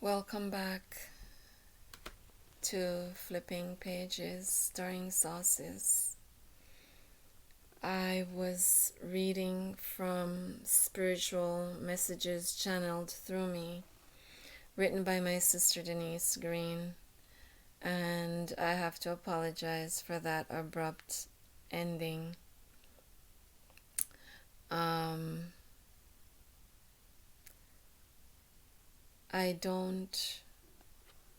Welcome back to Flipping Pages, Stirring Sauces. I was reading from spiritual messages channeled through me, written by my sister Deneace Green, and I have to apologize for that abrupt ending. I don't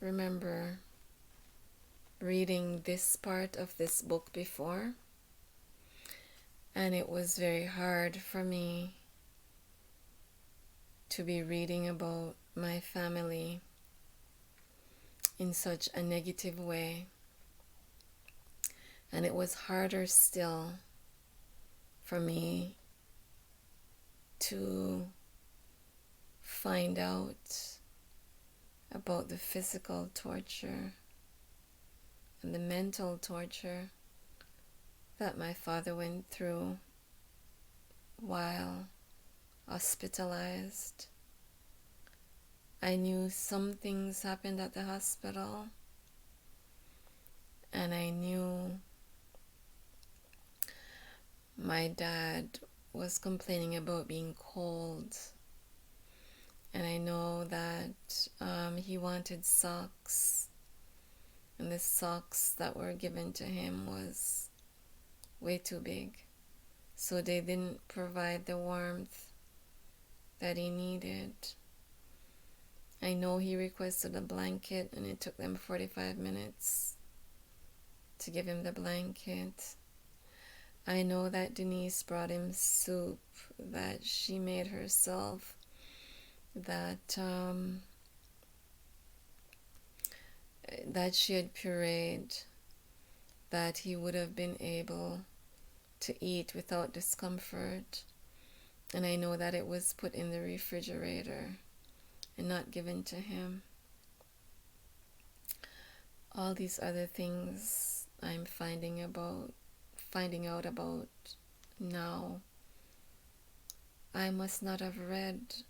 remember reading this part of this book before, and it was very hard for me to be reading about my family in such a negative way, and it was harder still for me to find out about the physical torture and the mental torture that my father went through while hospitalized. I knew some things happened at the hospital, and I knew my dad was complaining about being cold, and I know that he wanted socks, and the socks that were given to him was way too big, so they didn't provide the warmth that he needed. I know he requested a blanket, and it took them 45 minutes to give him the blanket. I know that Deneace brought him soup that she made herself, that she had pureed, that he would have been able to eat without discomfort. And I know that it was put in the refrigerator and not given to him. All these other things I'm finding out about now. I must not have read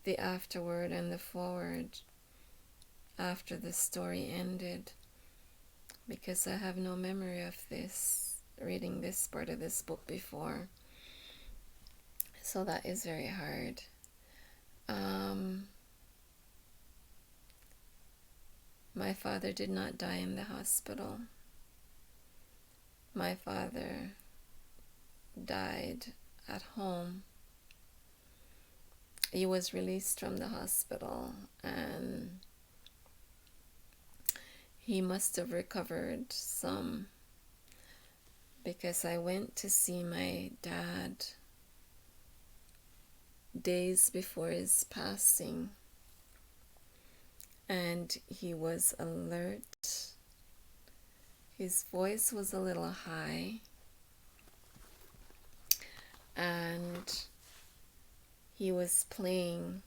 the afterword and the forward after the story ended, because I have no memory of this, reading this part of this book before. So that is very hard. My father did not die in the hospital. My father died at home. He was released from the hospital, and he must have recovered some, because I went to see my dad days before his passing, and he was alert. His voice was a little high, and he was playing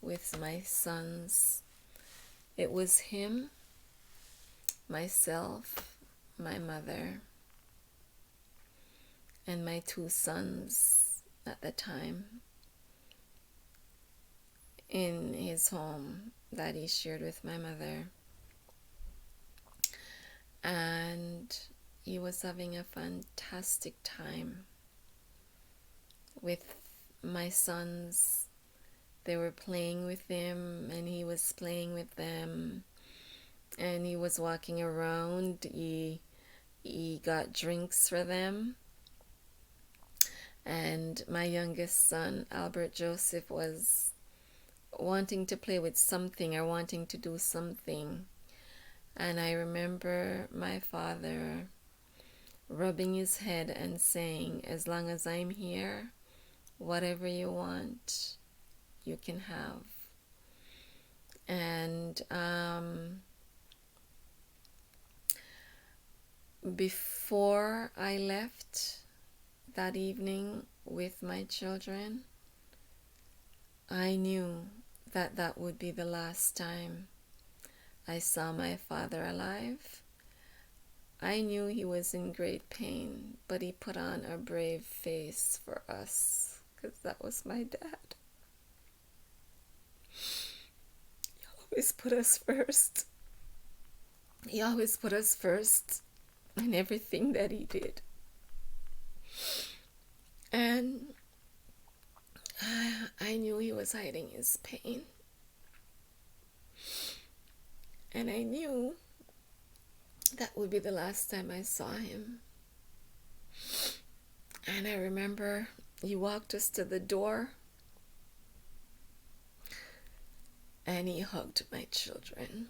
with my sons. It was him, myself, my mother, and my two sons at the time in his home that he shared with my mother. And he was having a fantastic time with my sons. They were playing with him, and he was playing with them, and he was walking around. He got drinks for them, and my youngest son, Albert Joseph, was wanting to play with something or wanting to do something. And I remember my father rubbing his head and saying, "As long as I'm here, whatever you want, you can have." And before I left that evening with my children, I knew that that would be the last time I saw my father alive. I knew he was in great pain, but he put on a brave face for us, because that was my dad. always put us first. He always put us first in everything that he did. And I knew he was hiding his pain. And I knew that would be the last time I saw him. And I remember he walked us to the door and he hugged my children.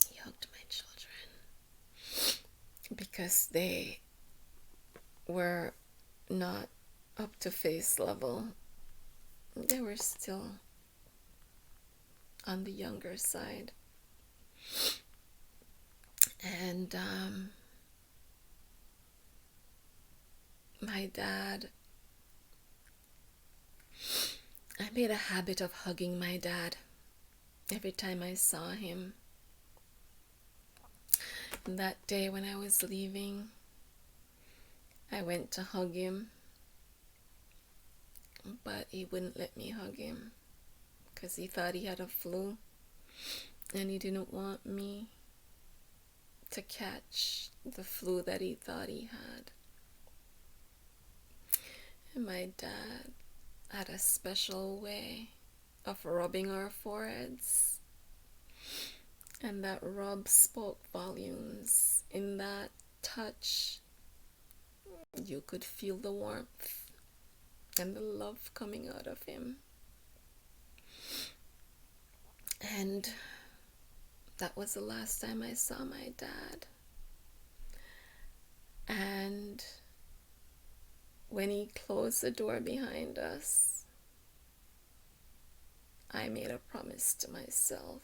He hugged my children because they were not up to face level. They were still on the younger side. And my dad, I made a habit of hugging my dad every time I saw him. And that day when I was leaving, I went to hug him, but he wouldn't let me hug him because he thought he had a flu and he didn't want me to catch the flu that he thought he had. And my dad had a special way of rubbing our foreheads, and that rub spoke volumes. In that touch, you could feel the warmth and the love coming out of him. And that was the last time I saw my dad. And when he closed the door behind us, I made a promise to myself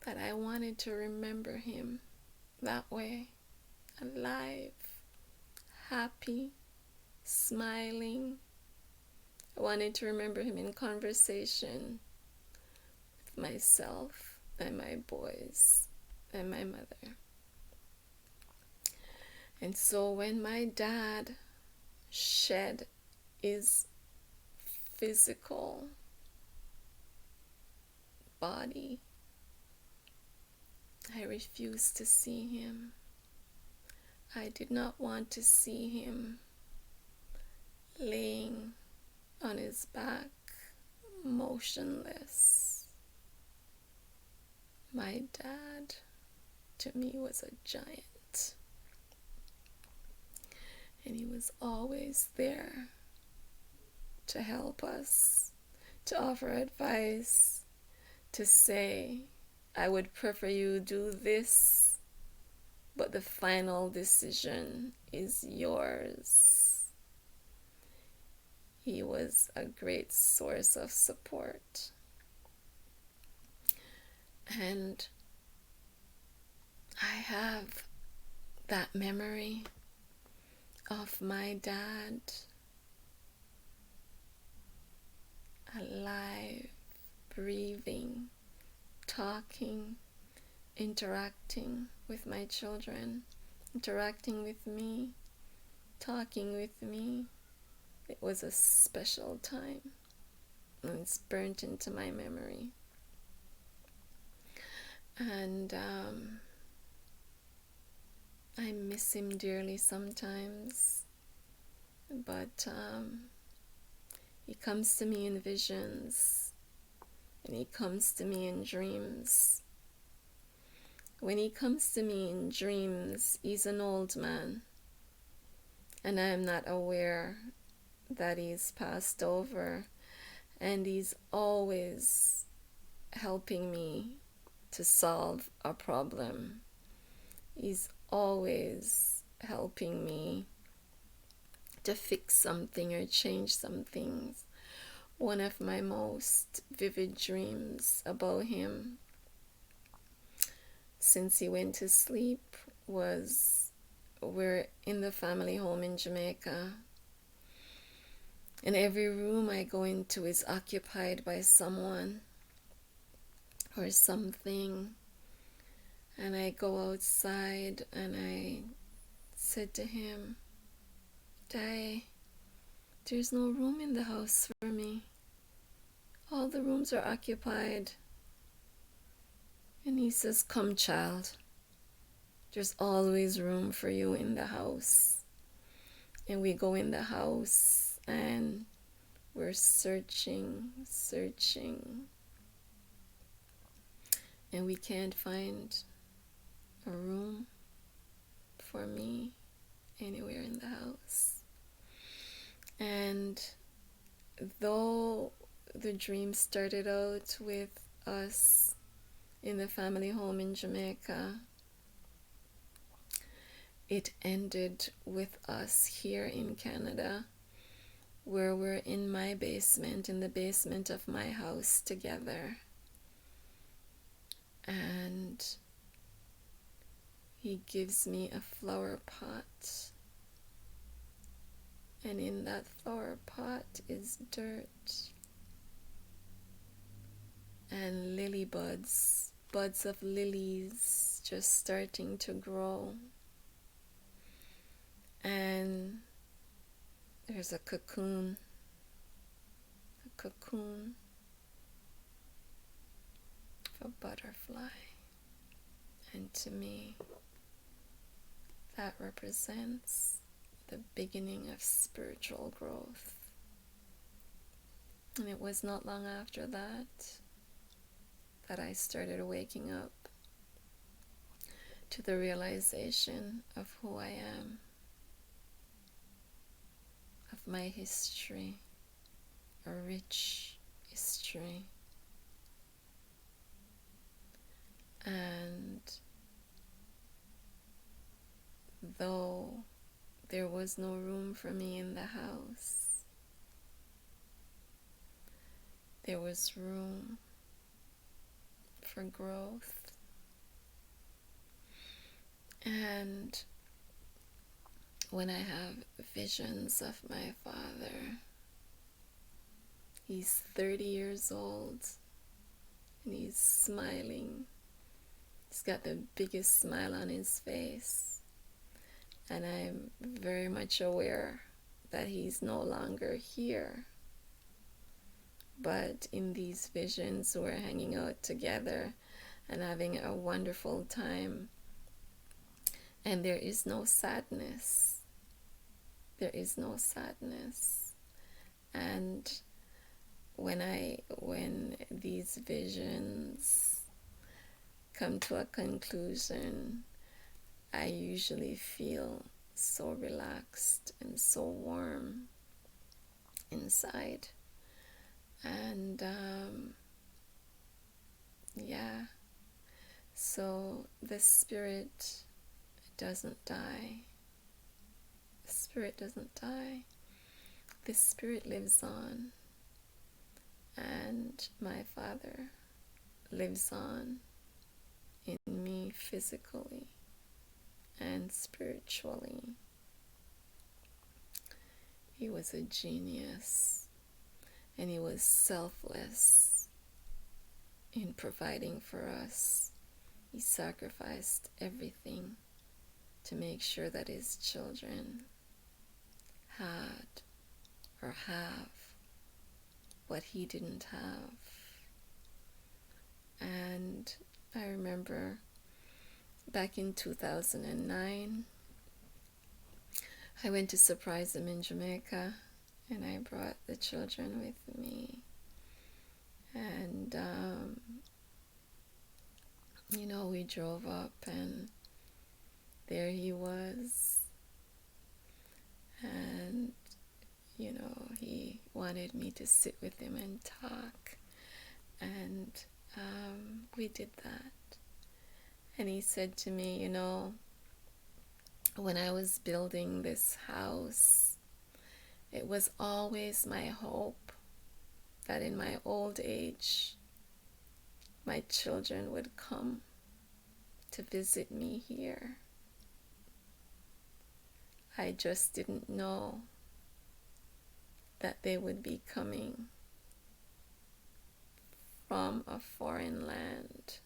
that I wanted to remember him that way, alive, happy, smiling. I wanted to remember him in conversation with myself and my boys and my mother. And so when my dad shed his physical body, I refused to see him. I did not want to see him laying on his back, motionless. My dad, to me, was a giant. And he was always there to help us, to offer advice, to say, I would prefer you do this, but the final decision is yours. He was a great source of support. And I have that memory of my dad alive, breathing, talking, interacting with my children, interacting with me, talking with me. It was a special time, and it's burnt into my memory. And I miss him dearly sometimes, but he comes to me in visions, and he comes to me in dreams. When he comes to me in dreams, he's an old man, and I am not aware that he's passed over, and he's always helping me to solve a problem. He's always helping me to fix something or change some things. One of my most vivid dreams about him since he went to sleep was, we're in the family home in Jamaica, and every room I go into is occupied by someone or something. And I go outside and I said to him, there's no room in the house for me. All the rooms are occupied. And he says, come, child. There's always room for you in the house. And we go in the house and we're searching. And we can't find a room for me anywhere in the house. And though the dream started out with us in the family home in Jamaica, it ended with us here in Canada, where we're in my basement, in the basement of my house together. And he gives me a flower pot. And in that flower pot is dirt and lily buds of lilies just starting to grow. And there's a cocoon of a butterfly. And to me, that represents the beginning of spiritual growth. And it was not long after that I started waking up to the realization of who I am, of my history, a rich history. And though there was no room for me in the house, there was room for growth. And when I have visions of my father, he's 30 years old and he's smiling. He's got the biggest smile on his face. And I'm very much aware that he's no longer here. But in these visions, we're hanging out together and having a wonderful time. And there is no sadness. There is no sadness. And when these visions come to a conclusion, I usually feel so relaxed and so warm inside. And so the spirit doesn't die. The spirit doesn't die. The spirit lives on. And my father lives on in me physically and spiritually. He was a genius, and he was selfless in providing for us. He sacrificed everything to make sure that his children had or have what he didn't have. And I remember back in 2009, I went to surprise him in Jamaica, and I brought the children with me. And, we drove up, and there he was. And, he wanted me to sit with him and talk. And we did that. And he said to me, when I was building this house, it was always my hope that in my old age, my children would come to visit me here. I just didn't know that they would be coming from a foreign land.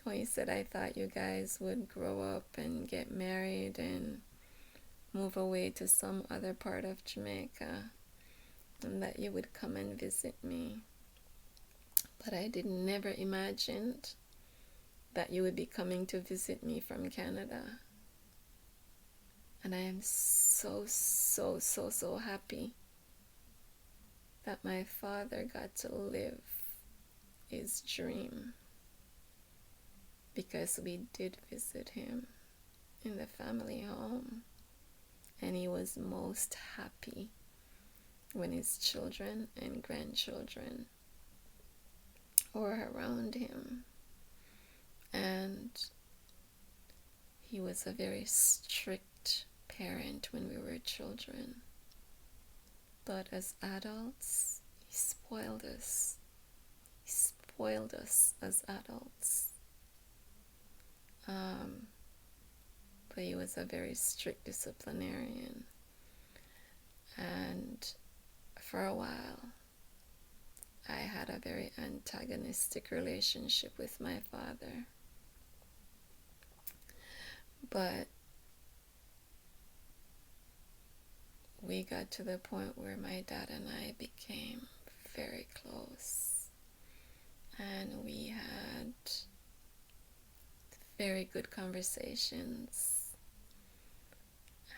Oh, he said, I thought you guys would grow up and get married and move away to some other part of Jamaica. and that you would come and visit me. But I did never imagined that you would be coming to visit me from Canada. And I am so, so, so, so happy that my father got to live his dream, because we did visit him in the family home, and he was most happy when his children and grandchildren were around him. And he was a very strict parent when we were children, but as adults, he spoiled us. He spoiled us as adults. But he was a very strict disciplinarian. And for a while, I had a very antagonistic relationship with my father. But we got to the point where my dad and I became very close. And we had very good conversations.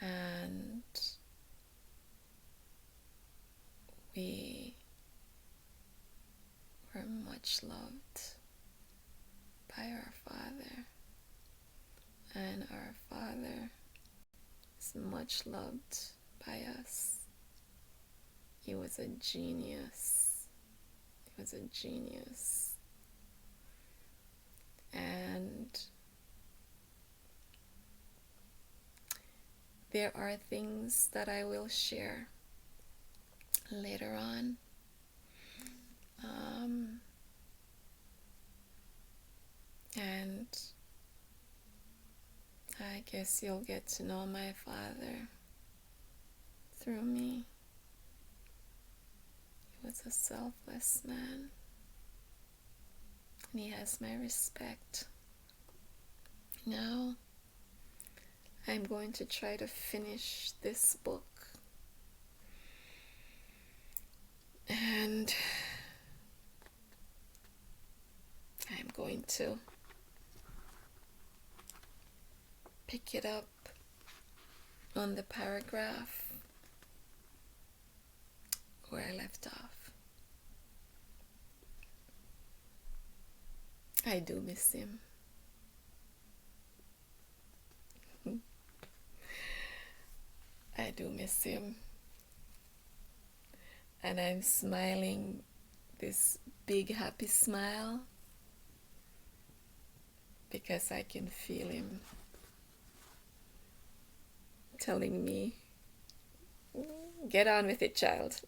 And we were much loved by our father. And our father is much loved by us. He was a genius. He was a genius. And there are things that I will share later on. And I guess you'll get to know my father through me. He was a selfless man, and he has my respect. Now, I'm going to try to finish this book. And I'm going to pick it up on the paragraph where I left off. I do miss him. I do miss him. And I'm smiling this big happy smile because I can feel him telling me, get on with it, child.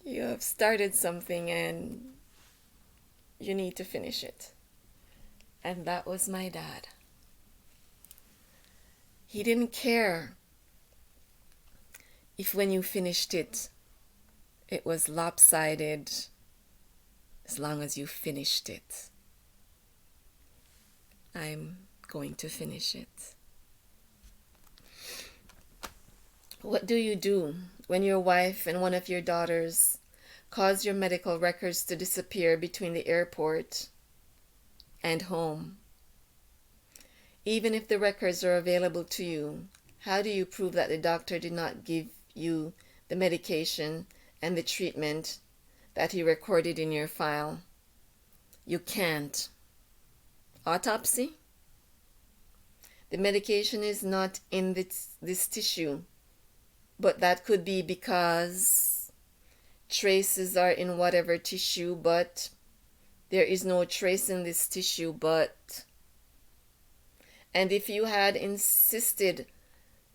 You have started something and you need to finish it. And that was my dad. He didn't care if when you finished it, it was lopsided, as long as you finished it. I'm going to finish it. What do you do when your wife and one of your daughters cause your medical records to disappear between the airport and home? Even if the records are available to you, how do you prove that the doctor did not give you the medication and the treatment that he recorded in your file? You can't. Autopsy? The medication is not in this tissue, but that could be because traces are in whatever tissue, but there is no trace in this tissue, but... And if you had insisted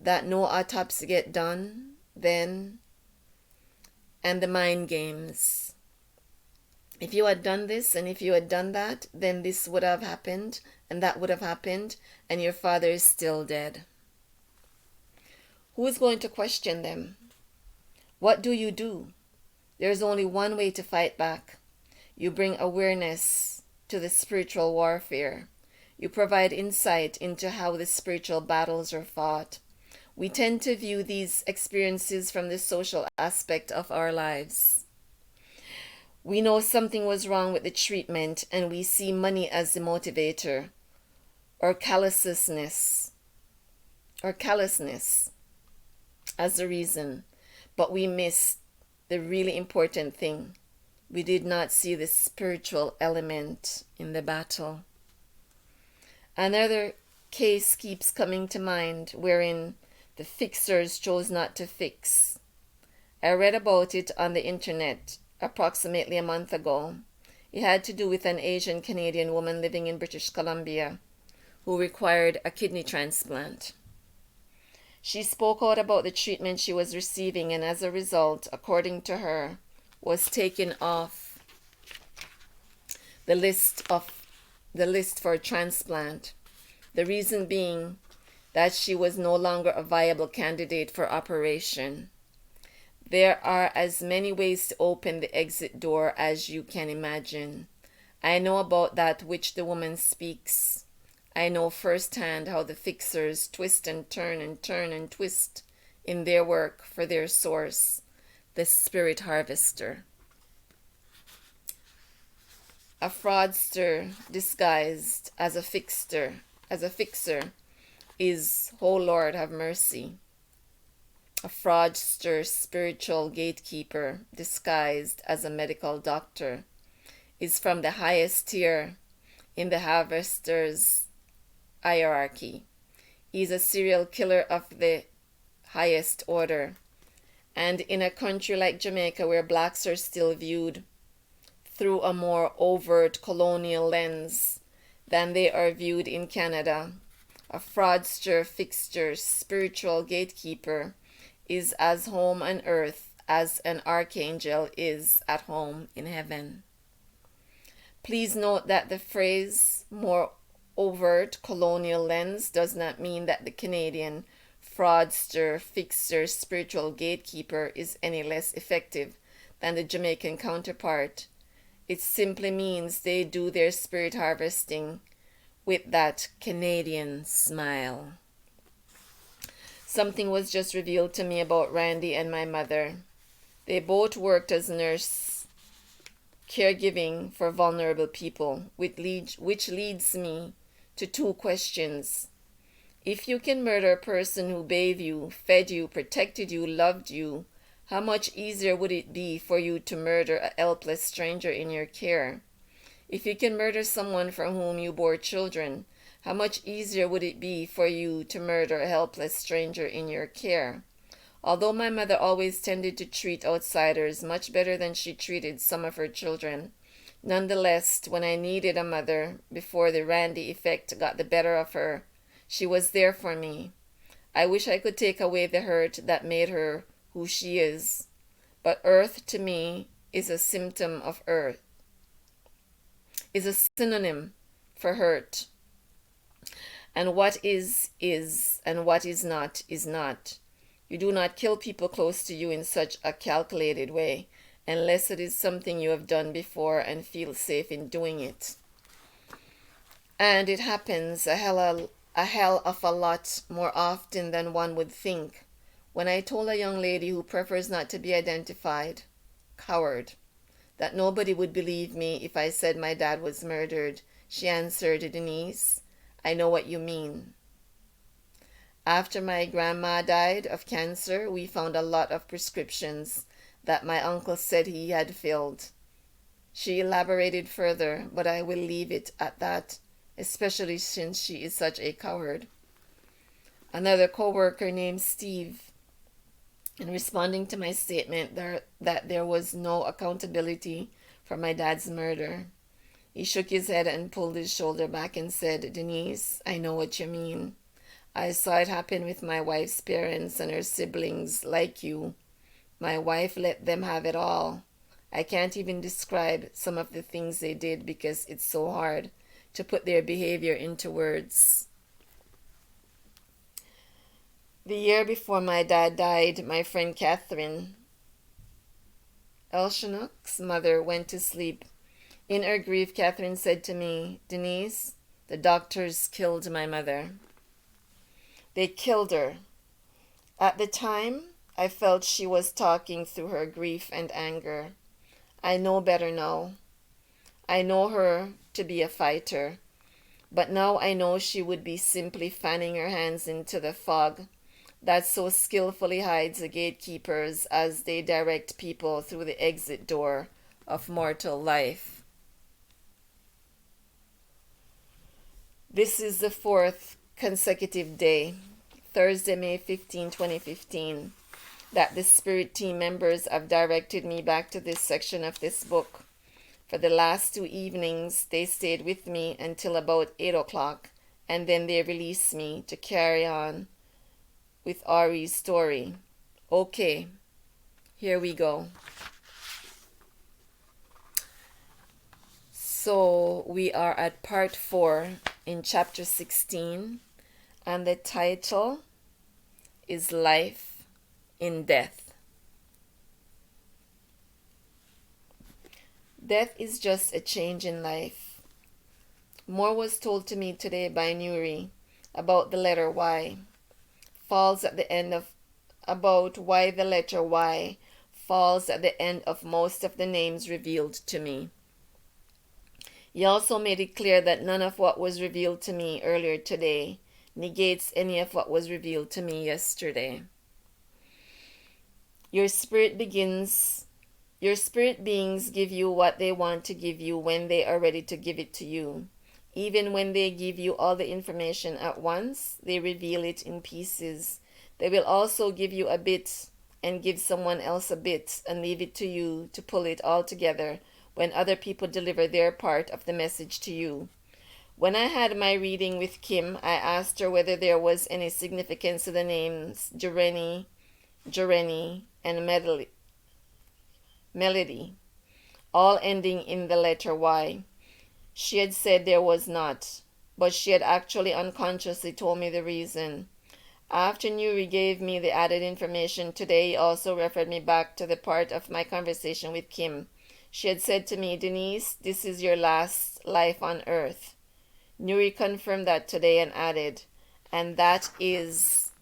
that no autopsy get done, then... And the mind games. If you had done this and if you had done that, then this would have happened and that would have happened, and your father is still dead. Who is going to question them? What do you do? There's only one way to fight back. You bring awareness to the spiritual warfare. You provide insight into how the spiritual battles are fought. We tend to view these experiences from the social aspect of our lives. We know something was wrong with the treatment and we see money as the motivator, or callousness as the reason, but we miss the really important thing. We did not see the spiritual element in the battle. Another case keeps coming to mind wherein the fixers chose not to fix. I read about it on the internet approximately a month ago. It had to do with an Asian Canadian woman living in British Columbia who required a kidney transplant. She spoke out about the treatment she was receiving and as a result, according to her, was taken off the list for transplant. The reason being that she was no longer a viable candidate for operation. There are as many ways to open the exit door as you can imagine. I know about that which the woman speaks. I know firsthand how the fixers twist and turn and twist in their work for their source, the spirit harvester. A fraudster disguised as a fixer is, oh Lord, have mercy. A fraudster spiritual gatekeeper disguised as a medical doctor is from the highest tier in the harvester's hierarchy. He is a serial killer of the highest order. And in a country like Jamaica, where blacks are still viewed through a more overt colonial lens than they are viewed in Canada, a fraudster, fixture, spiritual gatekeeper is as home on earth as an archangel is at home in heaven. Please note that the phrase more overt colonial lens does not mean that the Canadian fraudster, fixer, spiritual gatekeeper is any less effective than the Jamaican counterpart. It simply means they do their spirit harvesting with that Canadian smile. Something was just revealed to me about Randy and my mother. They both worked as nurse caregiving for vulnerable people, which leads me to two questions. If you can murder a person who bathed you, fed you, protected you, loved you, how much easier would it be for you to murder a helpless stranger in your care? If you can murder someone from whom you bore children, how much easier would it be for you to murder a helpless stranger in your care? Although my mother always tended to treat outsiders much better than she treated some of her children, nonetheless, when I needed a mother, before the Randy effect got the better of her, she was there for me. I wish I could take away the hurt that made her who she is, but earth to me is a symptom of earth, is a synonym for hurt. And what is, and what is not, is not. You do not kill people close to you in such a calculated way, unless it is something you have done before and feel safe in doing it. And it happens a hell of a lot more often than one would think. When I told a young lady who prefers not to be identified, coward, that nobody would believe me if I said my dad was murdered, she answered, Deneace, I know what you mean. After my grandma died of cancer, we found a lot of prescriptions that my uncle said he had filled. She elaborated further, but I will leave it at that, especially since she is such a coward. Another co-worker named Steve, in responding to my statement that there was no accountability for my dad's murder, he shook his head and pulled his shoulder back and said, Deneace, I know what you mean. I saw it happen with my wife's parents and her siblings, like you. My wife let them have it all. I can't even describe some of the things they did because it's so hard to put their behavior into words. The year before my dad died, my friend Catherine Elshanuk's mother went to sleep. In her grief, Catherine said to me, Deneace, the doctors killed my mother. They killed her. At the time, I felt she was talking through her grief and anger. I know better now. I know her to be a fighter, but now I know she would be simply fanning her hands into the fog that so skillfully hides the gatekeepers as they direct people through the exit door of mortal life. This is the fourth consecutive day, Thursday, May 15, 2015, that the Spirit team members have directed me back to this section of this book. For the last 2 evenings, they stayed with me until about 8 o'clock, and then they released me to carry on with Ari's story. Okay, here we go. So we are at part 4 in chapter 16, and the title is Life in Death. Death is just a change in life. More was told to me today by Nuri about the letter Y. Falls at the end of about why the letter Y falls at the end of most of the names revealed to me. He also made it clear that none of what was revealed to me earlier today negates any of what was revealed to me yesterday. Your spirit beings give you what they want to give you when they are ready to give it to you. Even when they give you all the information at once, they reveal it in pieces. They will also give you a bit and give someone else a bit and leave it to you to pull it all together when other people deliver their part of the message to you. When I had my reading with Kim, I asked her whether there was any significance to the names Graney, and Melody, all ending in the letter Y. She had said there was not, but she had actually unconsciously told me the reason. After Nuri gave me the added information today, he also referred me back to the part of my conversation with Kim. She had said to me, Deneace, this is your last life on earth. Nuri confirmed that today and added, and that is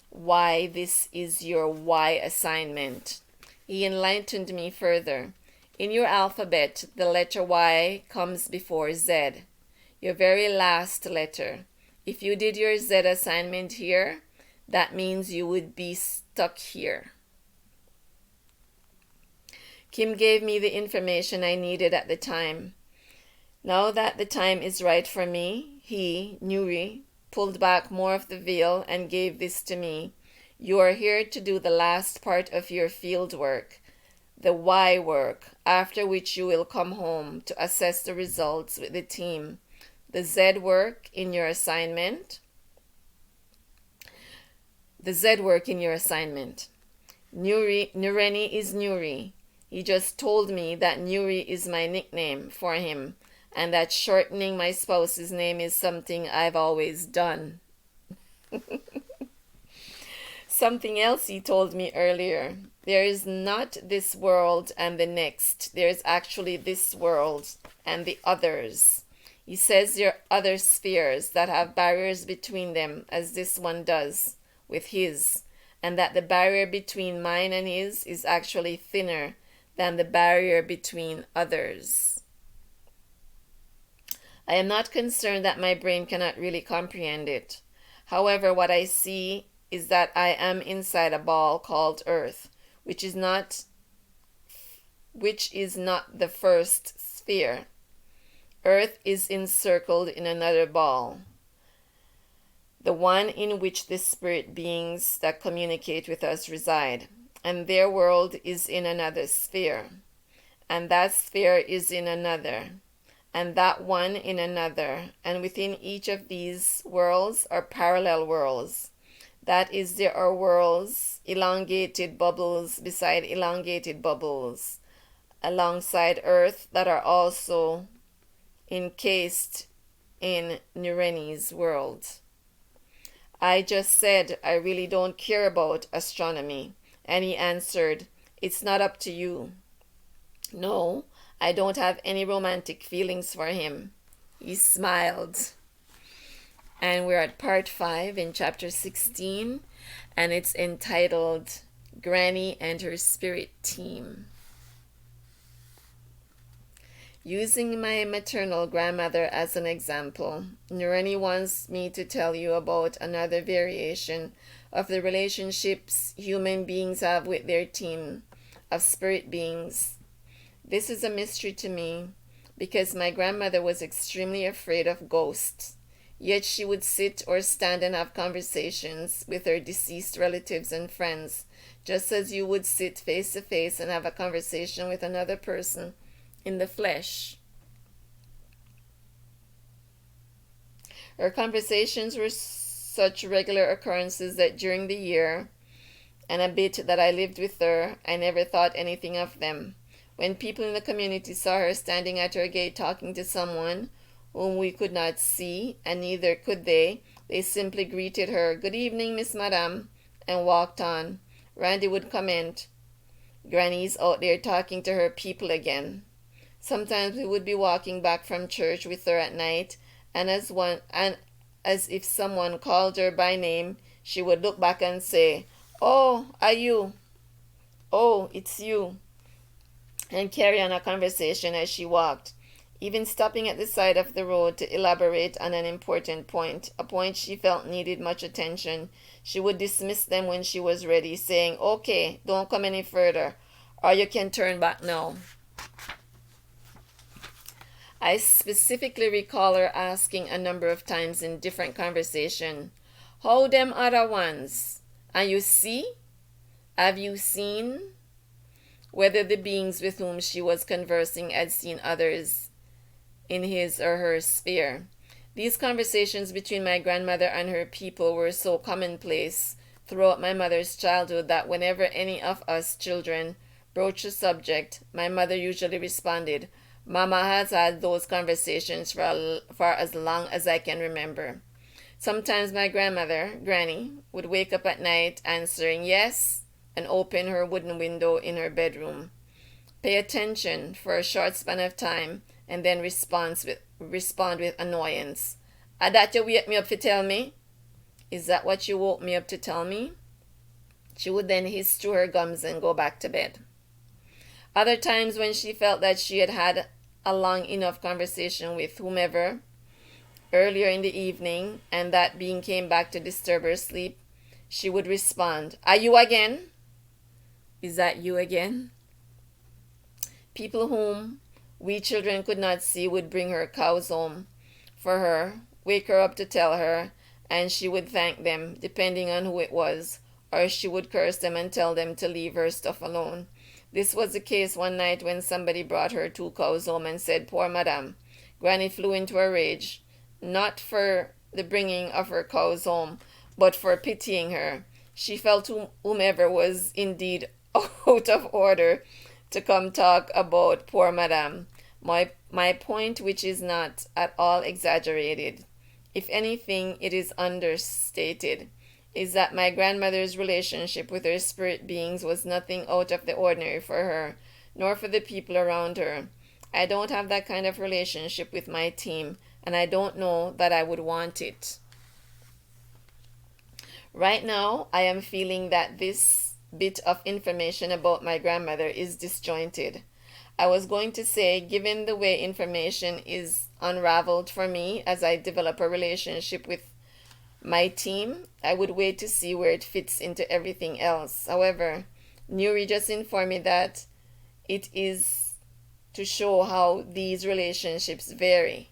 why this is your Y assignment. He enlightened me further. In your alphabet, the letter Y comes before Z, your very last letter. If you did your Z assignment here, that means you would be stuck here. Kim gave me the information I needed at the time. Now that the time is right for me, he, Nuri, pulled back more of the veil and gave this to me. You are here to do the last part of your field work, the Y work, after which you will come home to assess the results with the team. The Z work in your assignment. Nureni is Nuri. He just told me that Nuri is my nickname for him, and that shortening my spouse's name is something I've always done. Something else he told me earlier. There is not this world and the next. There is actually this world and the others. He says there are other spheres that have barriers between them, as this one does with his, and that the barrier between mine and his is actually thinner than the barrier between others. I am not concerned that my brain cannot really comprehend it. However, what I see is that I am inside a ball called Earth, which is not the first sphere. Earth is encircled in another ball, the one in which the spirit beings that communicate with us reside, and their world is in another sphere, and that sphere is in another, and that one in another, and within each of these worlds are parallel worlds. That is, there are worlds, elongated bubbles beside elongated bubbles, alongside Earth, that are also encased in Nureni's world. I just said I really don't care about astronomy, and he answered, it's not up to you. No, I don't have any romantic feelings for him. He smiled. And we're at part 5 in chapter 16, and it's entitled Granny and Her Spirit Team. Using my maternal grandmother as an example, Granny wants me to tell you about another variation of the relationships human beings have with their team of spirit beings. This is a mystery to me because my grandmother was extremely afraid of ghosts, yet she would sit or stand and have conversations with her deceased relatives and friends, just as you would sit face to face and have a conversation with another person in the flesh. Her conversations were such regular occurrences that during the year and a bit that I lived with her, I never thought anything of them. When people in the community saw her standing at her gate talking to someone whom we could not see, and neither could they simply greeted her, "Good evening, Miss Madame," and walked on. Randy would comment, "Granny's out there talking to her people again." Sometimes we would be walking back from church with her at night, and as if someone called her by name, she would look back and say, "Oh, are you? Oh, it's you," and carry on a conversation as she walked, even stopping at the side of the road to elaborate on an important point, a point she felt needed much attention. She would dismiss them when she was ready, saying, "Okay, don't come any further, or you can turn back now." I specifically recall her asking a number of times in different conversation, "How them other ones? And you see? Have you seen?" Whether the beings with whom she was conversing had seen others in his or her sphere. These conversations between my grandmother and her people were so commonplace throughout my mother's childhood that whenever any of us children broached the subject, my mother usually responded, "Mama has had those conversations for as long as I can remember." Sometimes my grandmother, Granny, would wake up at night answering yes and open her wooden window in her bedroom. Pay attention for a short span of time and then respond with annoyance. "Ah, that you wake me up to tell me? Is that what you woke me up to tell me?" She would then hiss through her gums and go back to bed. Other times when she felt that she had had a long enough conversation with whomever earlier in the evening, and that being came back to disturb her sleep, she would respond, "Are you again? Is that you again?" People whom we children could not see would bring her cows home for her, wake her up to tell her, and she would thank them, depending on who it was, or she would curse them and tell them to leave her stuff alone. This was the case one night when somebody brought her 2 cows home and said, "Poor Madame." Granny flew into a rage, not for the bringing of her cows home, but for pitying her. She felt whomever was indeed out of order to come talk about poor Madame. My point, which is not at all exaggerated, if anything it is understated, is that my grandmother's relationship with her spirit beings was nothing out of the ordinary for her, nor for the people around her. I don't have that kind of relationship with my team, and I don't know that I would want it. Right now, I am feeling that this bit of information about my grandmother is disjointed. I was going to say, given the way information is unraveled for me as I develop a relationship with my team, I would wait to see where it fits into everything else. However, Nuri just informed me that it is to show how these relationships vary.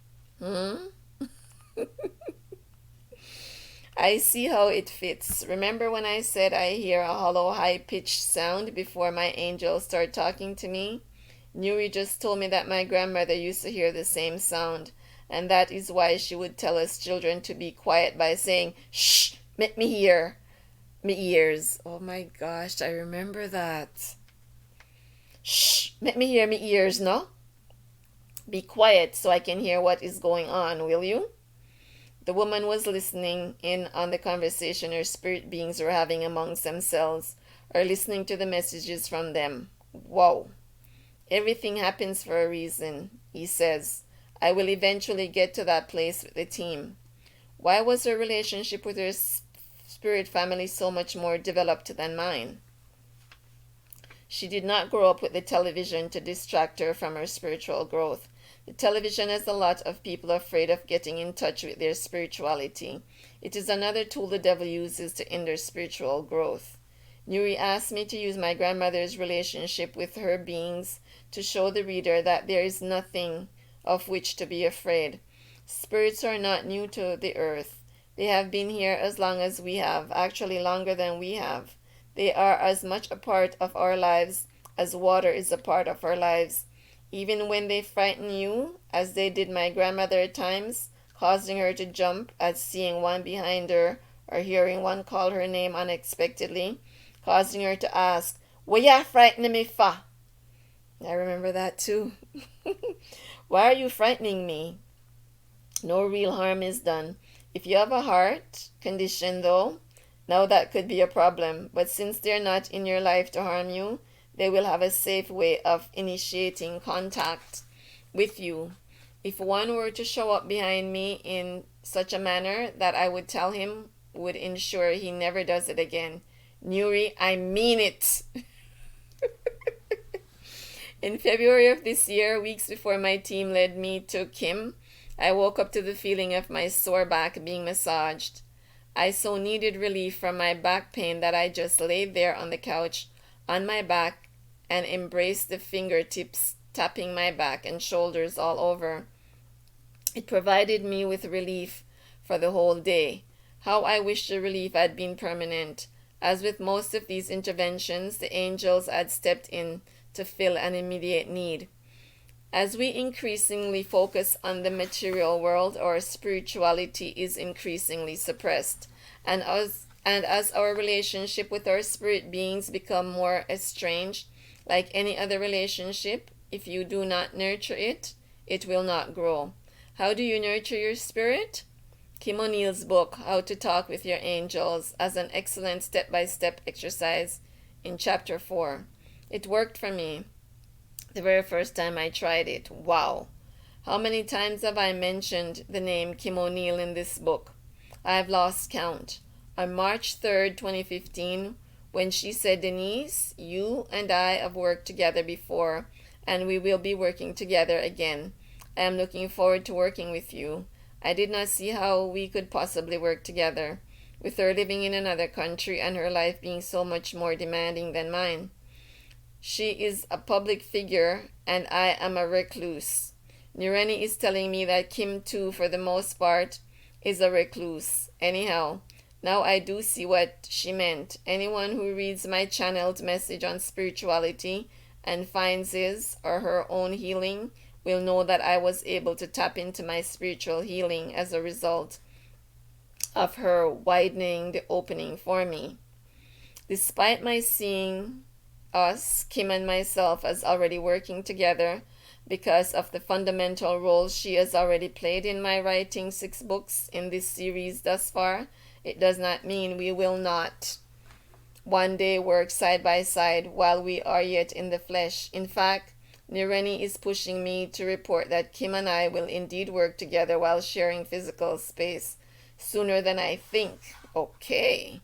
I see how it fits. Remember when I said I hear a hollow, high-pitched sound before my angels start talking to me? Nuri just told me that my grandmother used to hear the same sound, and that is why she would tell us children to be quiet by saying, "Shh, let me hear me ears." Oh my gosh, I remember that. "Shh, let me hear me ears, no? Be quiet so I can hear what is going on, will you?" The woman was listening in on the conversation her spirit beings were having amongst themselves, or listening to the messages from them. Whoa. Everything happens for a reason, he says. I will eventually get to that place with the team. Why was her relationship with her spirit family so much more developed than mine? She did not grow up with the television to distract her from her spiritual growth. The television has a lot of people afraid of getting in touch with their spirituality. It is another tool the devil uses to hinder spiritual growth. Nuri asked me to use my grandmother's relationship with her beings to show the reader that there is nothing of which to be afraid. Spirits are not new to the earth. They have been here as long as we have, actually longer than we have. They are as much a part of our lives as water is a part of our lives. Even when they frighten you, as they did my grandmother at times, causing her to jump at seeing one behind her or hearing one call her name unexpectedly, causing her to ask, "What ya frightening me for?" I remember that too. Why are you frightening me? No real harm is done. If you have a heart condition, though, now that could be a problem. But since they're not in your life to harm you, they will have a safe way of initiating contact with you. If one were to show up behind me in such a manner that I would tell him would ensure he never does it again. Nuri, I mean it. In February of this year, weeks before my team led me to Kim, I woke up to the feeling of my sore back being massaged. I so needed relief from my back pain that I just laid there on the couch on my back and embraced the fingertips tapping my back and shoulders all over. It provided me with relief for the whole day. How I wish the relief had been permanent. As with most of these interventions, the angels had stepped in to fill an immediate need. As we increasingly focus on the material world, our spirituality is increasingly suppressed. And as our relationship with our spirit beings become more estranged, like any other relationship, if you do not nurture it, it will not grow. How do you nurture your spirit? Kim O'Neill's book, How to Talk with Your Angels, as an excellent step-by-step exercise in chapter 4. It worked for me the very first time I tried it. Wow. How many times have I mentioned the name Kim O'Neill in this book? I've lost count. On March 3rd, 2015, when she said, "Deneace, you and I have worked together before, and we will be working together again. I am looking forward to working with you." I did not see how we could possibly work together, with her living in another country and her life being so much more demanding than mine. She is a public figure, and I am a recluse. Graney is telling me that Kim, too, for the most part, is a recluse. Anyhow, now I do see what she meant. Anyone who reads my channeled message on spirituality and finds his or her own healing will know that I was able to tap into my spiritual healing as a result of her widening the opening for me. Despite my seeing us, Kim and myself, as already working together because of the fundamental role she has already played in my writing 6 books in this series thus far, it does not mean we will not one day work side by side while we are yet in the flesh. In fact, Graney is pushing me to report that Kim and I will indeed work together while sharing physical space sooner than I think. Okay.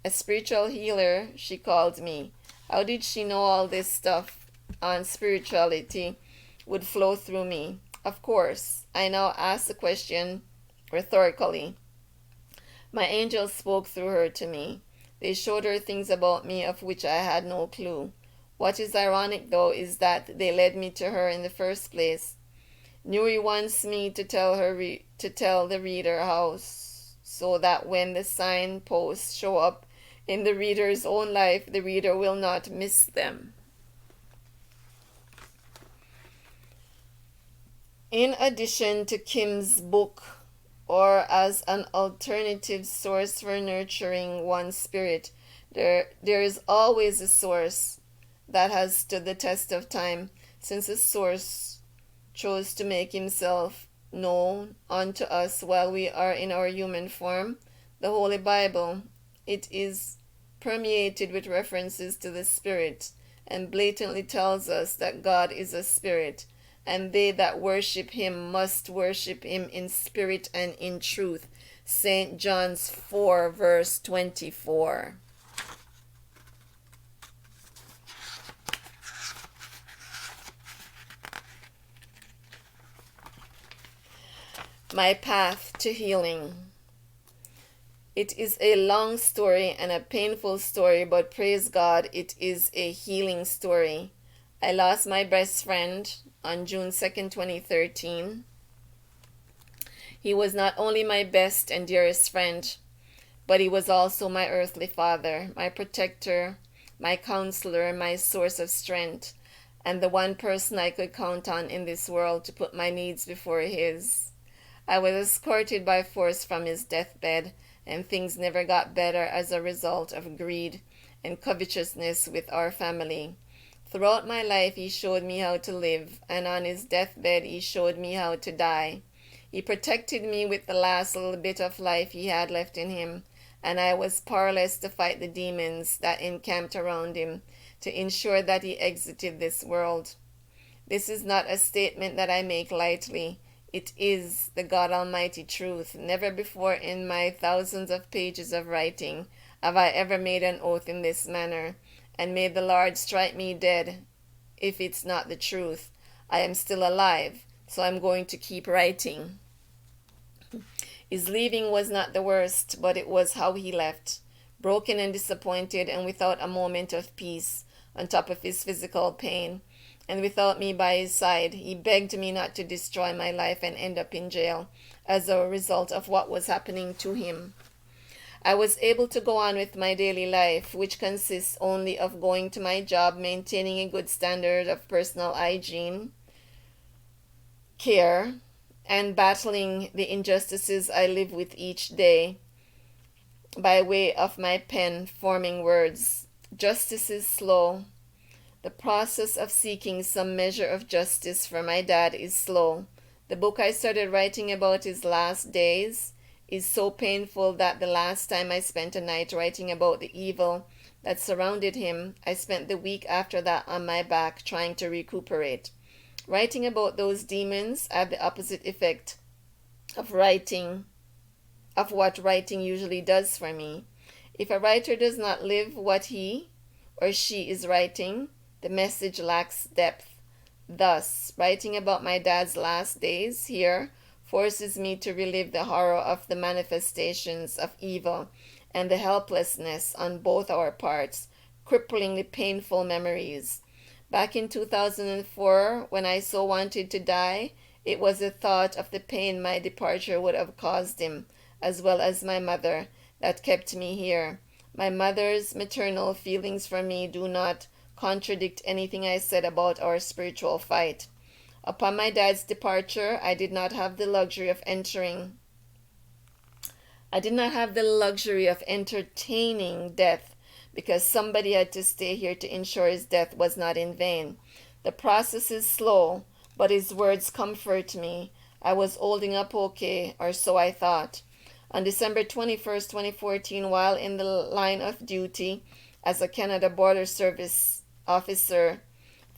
A spiritual healer, she called me. How did she know all this stuff on spirituality would flow through me? Of course, I now ask the question rhetorically. My angels spoke through her to me. They showed her things about me of which I had no clue. What is ironic, though, is that they led me to her in the first place. Nuri wants me to tell the reader how, so that when the signposts show up in the reader's own life, the reader will not miss them. In addition to Kim's book, or as an alternative source for nurturing one's spirit, there is always a source that has stood the test of time, since a source chose to make himself known unto us while we are in our human form, the Holy Bible. It is permeated with references to the Spirit, and blatantly tells us that God is a spirit, and they that worship him must worship him in spirit and in truth. St. John's 4, verse 24. My path to healing. It is a long story and a painful story, but praise God, it is a healing story. I lost my best friend on June 2nd, 2013. He was not only my best and dearest friend, but he was also my earthly father, my protector, my counselor, my source of strength, and the one person I could count on in this world to put my needs before his. I was escorted by force from his deathbed, and things never got better as a result of greed and covetousness with our family. Throughout my life, he showed me how to live, and on his deathbed, he showed me how to die. He protected me with the last little bit of life he had left in him, and I was powerless to fight the demons that encamped around him to ensure that he exited this world. This is not a statement that I make lightly. It is the God Almighty truth. Never before in my thousands of pages of writing have I ever made an oath in this manner, and may the Lord strike me dead if it's not the truth. I am still alive, so I'm going to keep writing. His leaving was not the worst, but it was how he left, broken and disappointed and without a moment of peace, on top of his physical pain. And without me by his side, he begged me not to destroy my life and end up in jail as a result of what was happening to him. I was able to go on with my daily life, which consists only of going to my job, maintaining a good standard of personal hygiene, care, and battling the injustices I live with each day by way of my pen forming words. Justice is slow. The process of seeking some measure of justice for my dad is slow. The book I started writing about his last days is so painful that the last time I spent a night writing about the evil that surrounded him, I spent the week after that on my back trying to recuperate. Writing about those demons had the opposite effect of what writing usually does for me. If a writer does not live what he or she is writing, the message lacks depth. Thus, writing about my dad's last days here forces me to relive the horror of the manifestations of evil and the helplessness on both our parts, cripplingly painful memories. Back in 2004, when I so wanted to die, it was the thought of the pain my departure would have caused him, as well as my mother, that kept me here. My mother's maternal feelings for me do not contradict anything I said about our spiritual fight. Upon my dad's departure, I did not have the luxury of entertaining death, because somebody had to stay here to ensure his death was not in vain. The process is slow, but his words comfort me. I was holding up okay, or so I thought. On December 21st, 2014, while in the line of duty as a Canada Border Service officer,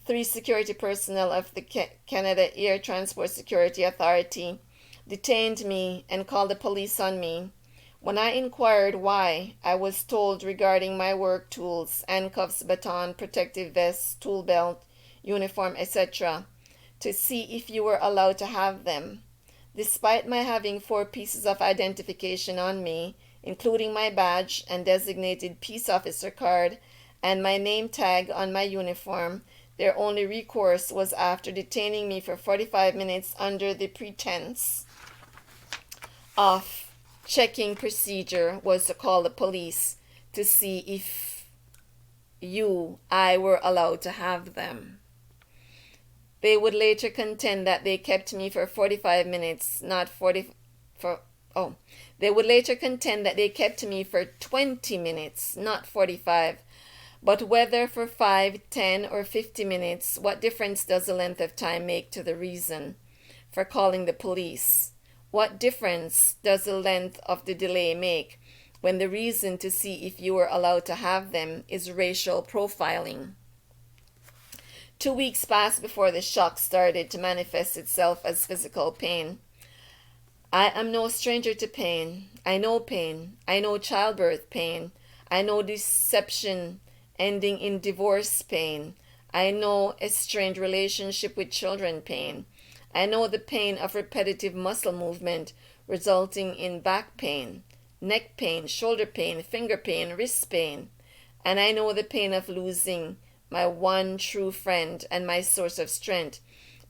3 security personnel of the Canada Air Transport Security Authority detained me and called the police on me. When I inquired why, I was told regarding my work tools, handcuffs, baton, protective vest, tool belt, uniform, etc., to see if you were allowed to have them. Despite my having 4 pieces of identification on me, including my badge and designated peace officer card and my name tag on my uniform, their only recourse was after detaining me for 45 minutes under the pretense of checking procedure was to call the police to see if I were allowed to have them. They would later contend that they kept me for 45 minutes, They would later contend that they kept me for 20 minutes, not 45. But whether for 5, 10, or 50 minutes, what difference does the length of time make to the reason for calling the police? What difference does the length of the delay make when the reason to see if you were allowed to have them is racial profiling? 2 weeks passed before the shock started to manifest itself as physical pain. I am no stranger to pain. I know pain. I know childbirth pain. I know deception ending in divorce pain. I know a strained relationship with children pain. I know the pain of repetitive muscle movement resulting in back pain, neck pain, shoulder pain, finger pain, wrist pain. And I know the pain of losing my one true friend and my source of strength.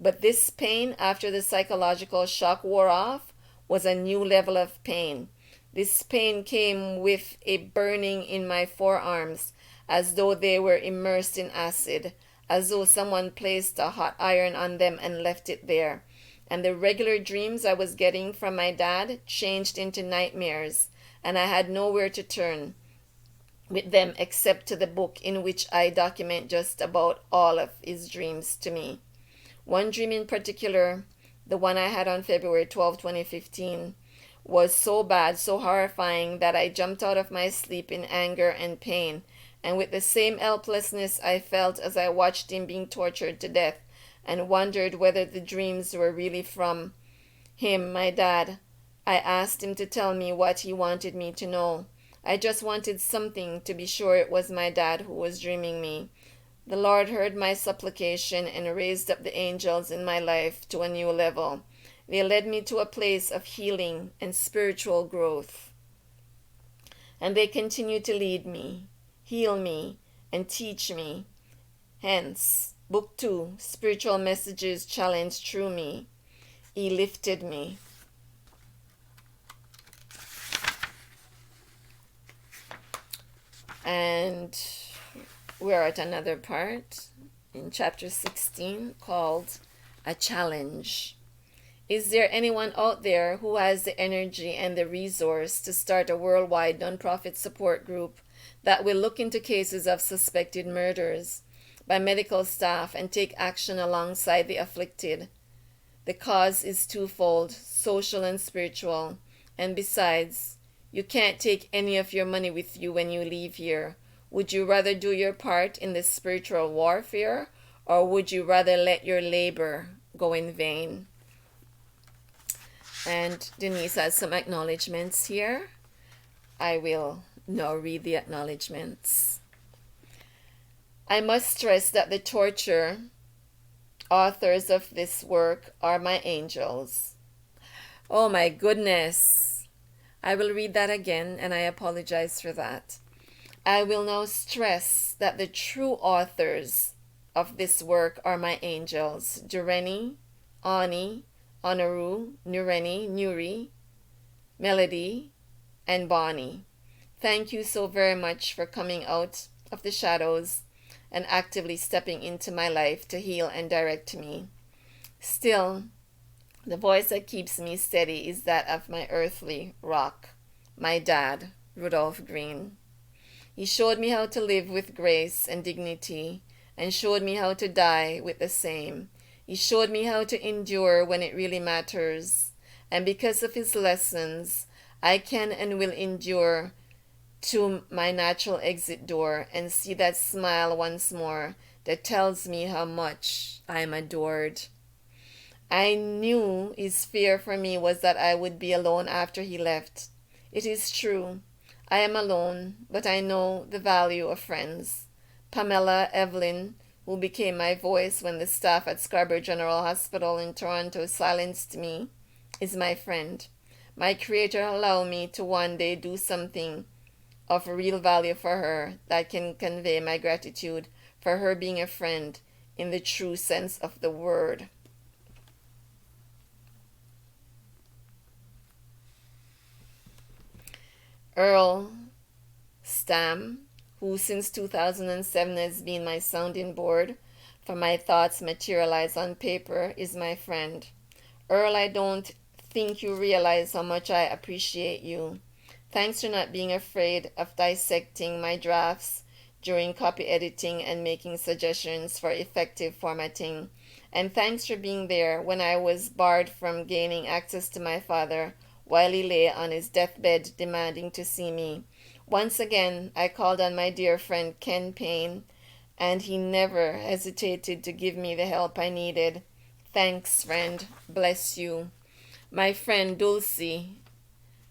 But this pain, after the psychological shock wore off, was a new level of pain. This pain came with a burning in my forearms, as though they were immersed in acid, as though someone placed a hot iron on them and left it there. And the regular dreams I was getting from my dad changed into nightmares, and I had nowhere to turn with them except to the book in which I document just about all of his dreams to me. One dream in particular, the one I had on February 12, 2015, was so bad, so horrifying, that I jumped out of my sleep in anger and pain, and with the same helplessness I felt as I watched him being tortured to death, and wondered whether the dreams were really from him, my dad. I asked him to tell me what he wanted me to know. I just wanted something to be sure it was my dad who was dreaming me. The Lord heard my supplication and raised up the angels in my life to a new level. They led me to a place of healing and spiritual growth. And they continue to lead me, heal me, and teach me. Hence, Book 2, Spiritual Messages Challenged Through Me. He lifted me. And we're at another part in chapter 16 called A Challenge. Is there anyone out there who has the energy and the resource to start a worldwide nonprofit support group that will look into cases of suspected murders by medical staff and take action alongside the afflicted? The cause is twofold, social and spiritual, and besides, you can't take any of your money with you when you leave here. Would you rather do your part in this spiritual warfare, or would you rather let your labor go in vain? And Deneace has some acknowledgements here. I will now read the acknowledgements. I must stress that the torture authors of this work are my angels. Oh my goodness. I will read that again, and I apologize for that. I will now stress that the true authors of this work are my angels, Graney, Ani, Honoru, Nureni, Nuri, Melody, and Bonnie. Thank you so very much for coming out of the shadows and actively stepping into my life to heal and direct me. Still, the voice that keeps me steady is that of my earthly rock, my dad, Rudolph Green. He showed me how to live with grace and dignity, and showed me how to die with the same. He showed me how to endure when it really matters, and because of his lessons, I can and will endure to my natural exit door and see that smile once more that tells me how much I am adored. I knew his fear for me was that I would be alone after he left. It is true. I am alone, but I know the value of friends. Pamela Evelyn, who became my voice when the staff at Scarborough General Hospital in Toronto silenced me, is my friend. My Creator allowed me to one day do something of real value for her that can convey my gratitude for her being a friend in the true sense of the word. Earl Stam, who since 2007 has been my sounding board for my thoughts materialize on paper, is my friend. Earl, I don't think you realize how much I appreciate you. Thanks for not being afraid of dissecting my drafts during copy editing and making suggestions for effective formatting. And thanks for being there when I was barred from gaining access to my father while he lay on his deathbed demanding to see me. Once again, I called on my dear friend Ken Payne, and he never hesitated to give me the help I needed. Thanks, friend. Bless you. My friend Dulcie,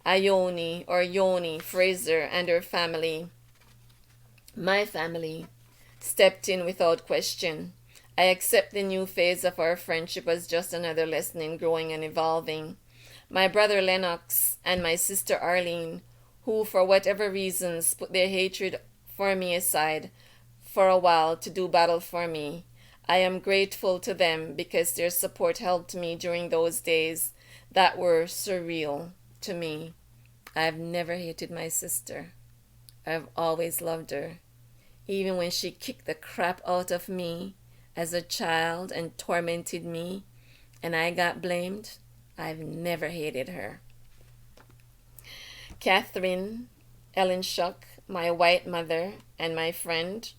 Ione or Yoni Fraser and her family, my family, stepped in without question. I accept the new phase of our friendship as just another lesson in growing and evolving. My brother Lennox and my sister Arlene, who for whatever reasons put their hatred for me aside for a while to do battle for me, I am grateful to them because their support helped me during those days that were surreal to me. I've never hated my sister. I've always loved her. Even when she kicked the crap out of me as a child and tormented me and I got blamed, I've never hated her. Catherine, Ellen Shuck, my white mother, and my friend,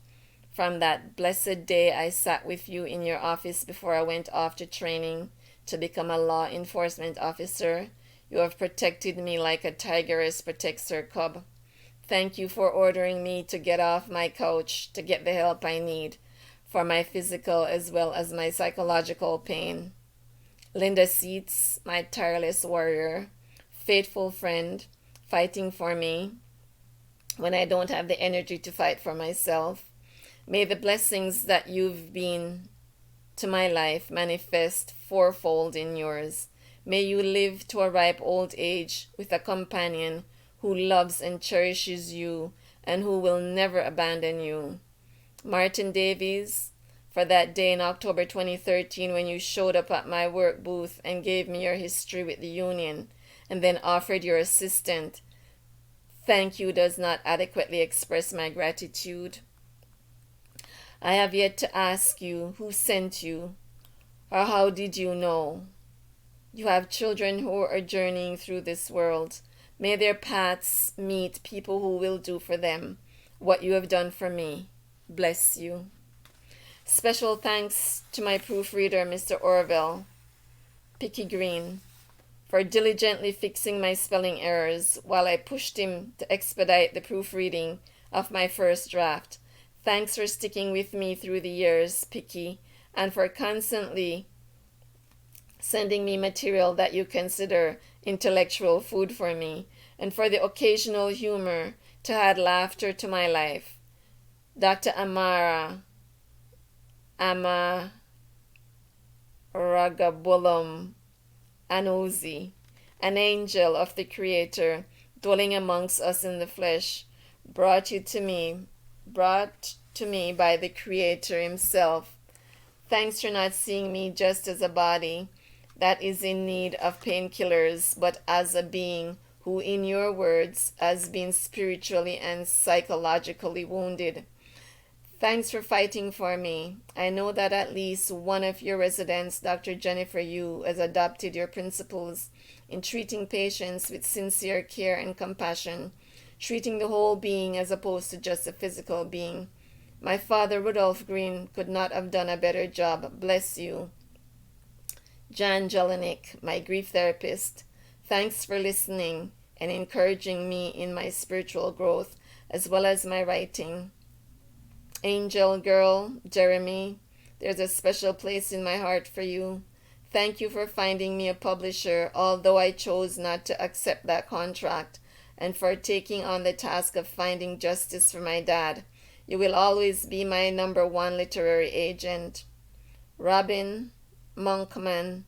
from that blessed day I sat with you in your office before I went off to training to become a law enforcement officer, you have protected me like a tigress protects her cub. Thank you for ordering me to get off my couch to get the help I need for my physical as well as my psychological pain. Linda Seats, my tireless warrior, faithful friend, fighting for me when I don't have the energy to fight for myself. May the blessings that you've been to my life manifest fourfold in yours. May you live to a ripe old age with a companion who loves and cherishes you and who will never abandon you. Martin Davies, for that day in October 2013 when you showed up at my work booth and gave me your history with the union and then offered your assistant. Thank you does not adequately express my gratitude. I have yet to ask you who sent you or how did you know. You have children who are journeying through this world. May their paths meet people who will do for them what you have done for me. Bless you. Special thanks to my proofreader, Mr. Orville, Picky Green, for diligently fixing my spelling errors while I pushed him to expedite the proofreading of my first draft. Thanks for sticking with me through the years, Picky, and for constantly sending me material that you consider intellectual food for me, and for the occasional humor to add laughter to my life. Dr. Amaragabulam Anozi, an angel of the Creator, dwelling amongst us in the flesh, brought to me by the Creator himself. Thanks for not seeing me just as a body that is in need of painkillers, but as a being who, in your words, has been spiritually and psychologically wounded. Thanks for fighting for me. I know that at least one of your residents, Dr. Jennifer Yu, has adopted your principles in treating patients with sincere care and compassion, treating the whole being as opposed to just a physical being. My father, Rudolph Green, could not have done a better job. Bless you. Jan Jelinek, my grief therapist, thanks for listening and encouraging me in my spiritual growth as well as my writing. Angel Girl, Jeremy, there's a special place in my heart for you. Thank you for finding me a publisher, although I chose not to accept that contract, and for taking on the task of finding justice for my dad. You will always be my number one literary agent. Robin Monkman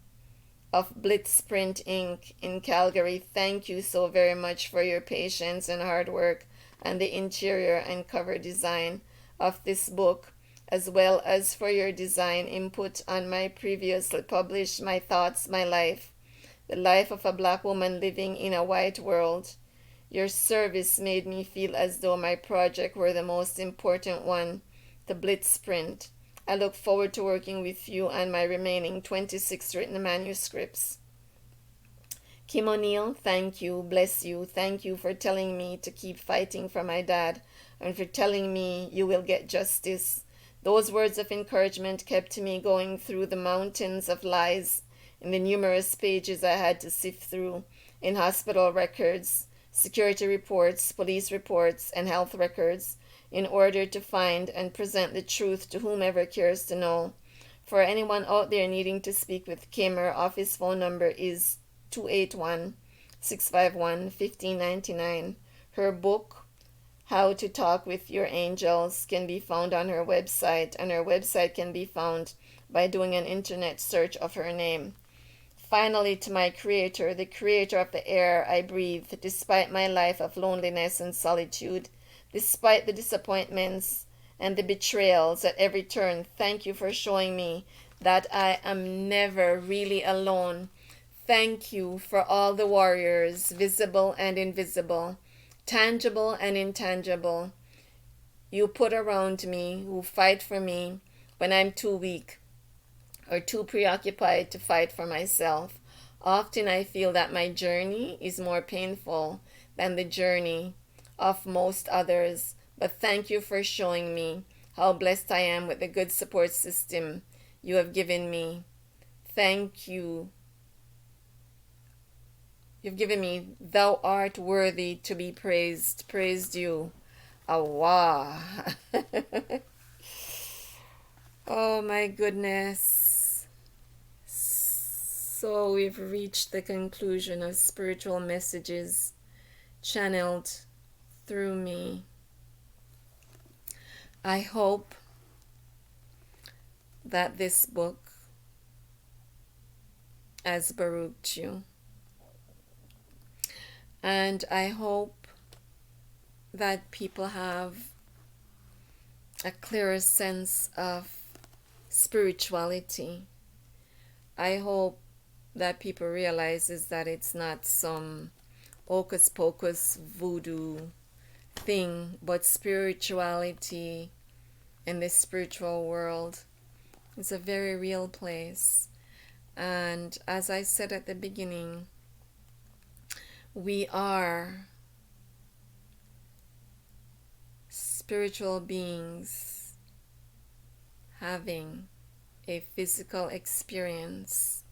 of Blitzprint Inc. in Calgary, thank you so very much for your patience and hard work and the interior and cover design of this book, as well as for your design input on my previously published My Thoughts, My Life, the life of a Black woman living in a white world. Your service made me feel as though my project were the most important one, the Blitzprint. I look forward to working with you on my remaining 26 written manuscripts. Kim O'Neill, thank you, bless you, thank you for telling me to keep fighting for my dad and for telling me you will get justice. Those words of encouragement kept me going through the mountains of lies in the numerous pages I had to sift through in hospital records, security reports, police reports, and health records, in order to find and present the truth to whomever cares to know. For anyone out there needing to speak with Kim, her office phone number is 281-651-1599. Her book, How to Talk with Your Angels, can be found on her website, and her website can be found by doing an internet search of her name. Finally, to my Creator, the Creator of the air I breathe, despite my life of loneliness and solitude, despite the disappointments and the betrayals at every turn, thank you for showing me that I am never really alone. Thank you for all the warriors, visible and invisible, tangible and intangible, you put around me, who fight for me when I'm too weak or too preoccupied to fight for myself. Often I feel that my journey is more painful than the journey of most others, but thank you for showing me how blessed I am with the good support system you have given me. Thank you. You've given me, thou art worthy to be praised. Praised you. Awa. Oh my goodness. So we've reached the conclusion of spiritual messages channeled through me. I hope that this book has baruched you. And I hope that people have a clearer sense of spirituality. I hope that people realizes that it's not some hocus pocus voodoo thing, but spirituality in the spiritual world is a very real place. And as I said at the beginning, we are spiritual beings having a physical experience.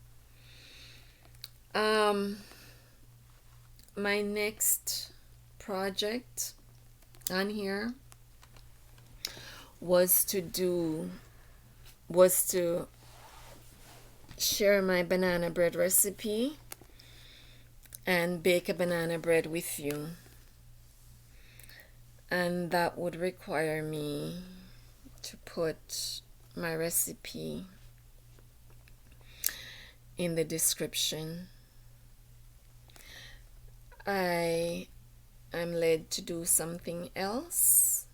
My next project on here was to share my banana bread recipe and bake a banana bread with you. And that would require me to put my recipe in the description. I am led to do something else,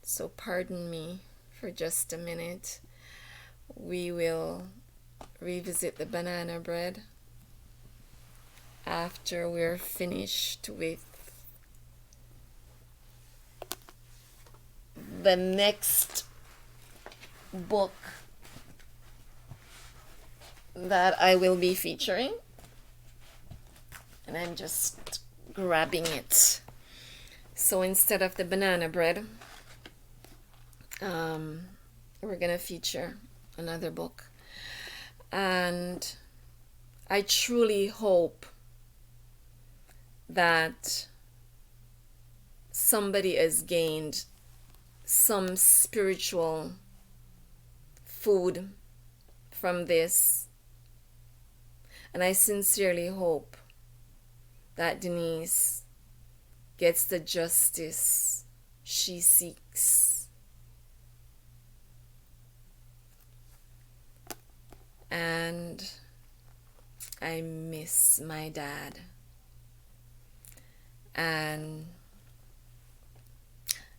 so pardon me for just a minute. We will revisit the banana bread after we're finished with the next book that I will be featuring. And I'm just grabbing it. So instead of the banana bread, we're gonna feature another book. And I truly hope that somebody has gained some spiritual food from this. And I sincerely hope that Deneace gets the justice she seeks. And I miss my dad. And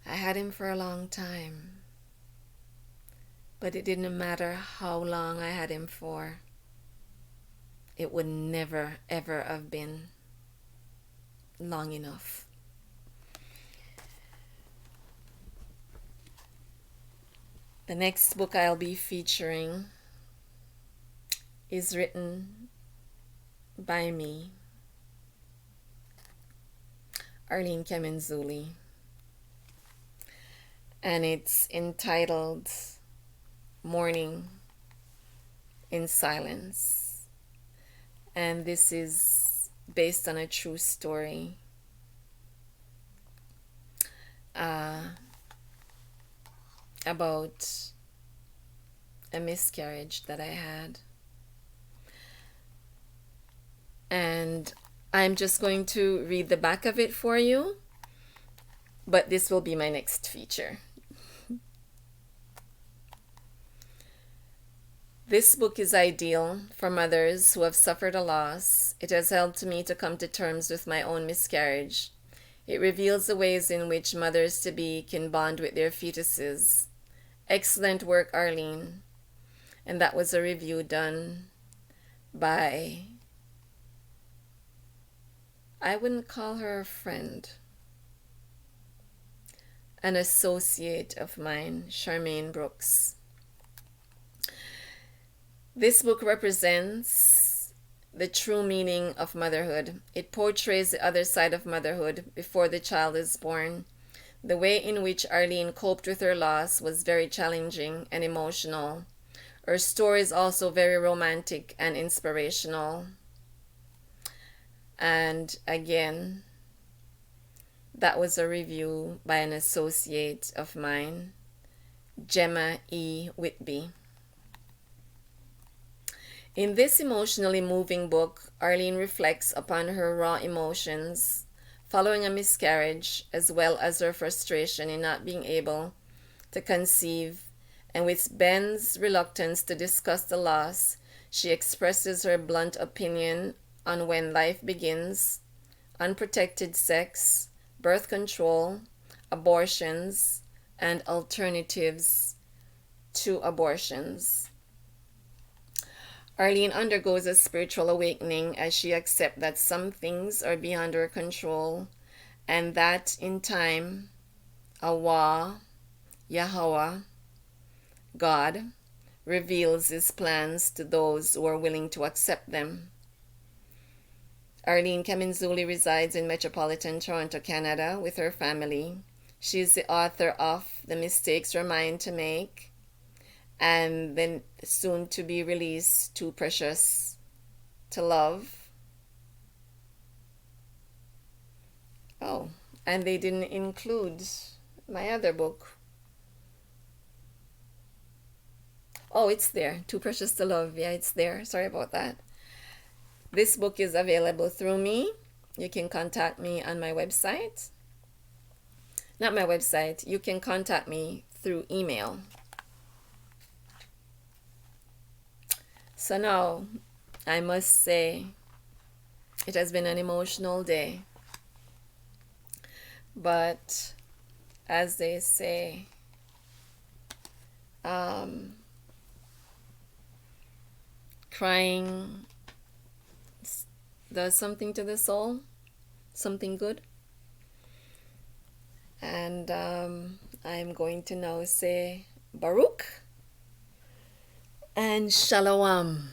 I had him for a long time. But it didn't matter how long I had him for. It would never, ever have been long enough. The next book I'll be featuring is written by me, Arlene Kemenzuli, and it's entitled Mourning in Silence. And this is based on a true story about a miscarriage that I had. And I'm just going to read the back of it for you, but this will be my next feature. This book is ideal for mothers who have suffered a loss. It has helped me to come to terms with my own miscarriage. It reveals the ways in which mothers-to-be can bond with their fetuses. Excellent work, Arlene. And that was a review done by, I wouldn't call her a friend, an associate of mine, Charmaine Brooks. This book represents the true meaning of motherhood. It portrays the other side of motherhood before the child is born. The way in which Arlene coped with her loss was very challenging and emotional. Her story is also very romantic and inspirational. And again, that was a review by an associate of mine, Gemma E. Whitby. In this emotionally moving book, Arlene reflects upon her raw emotions following a miscarriage, as well as her frustration in not being able to conceive, and with Ben's reluctance to discuss the loss, she expresses her blunt opinion on when life begins, unprotected sex, birth control, abortions, and alternatives to abortions. Arlene undergoes a spiritual awakening as she accepts that some things are beyond her control, and that in time, Allah, Yahweh, God, reveals his plans to those who are willing to accept them. Arlene Kamenzuli resides in metropolitan Toronto, Canada, with her family. She is the author of The Mistakes We're Mine to Make, and then soon to be released, Too Precious to Love. Oh, and they didn't include my other book. Oh, it's there, Too Precious to Love. Yeah, it's there. Sorry about that. This book is available through me. You can contact me on my website. Not my website. You can contact me through email. So now, I must say, it has been an emotional day. But, as they say, crying does something to the soul, something good. And I'm going to now say Baruch and Shalom.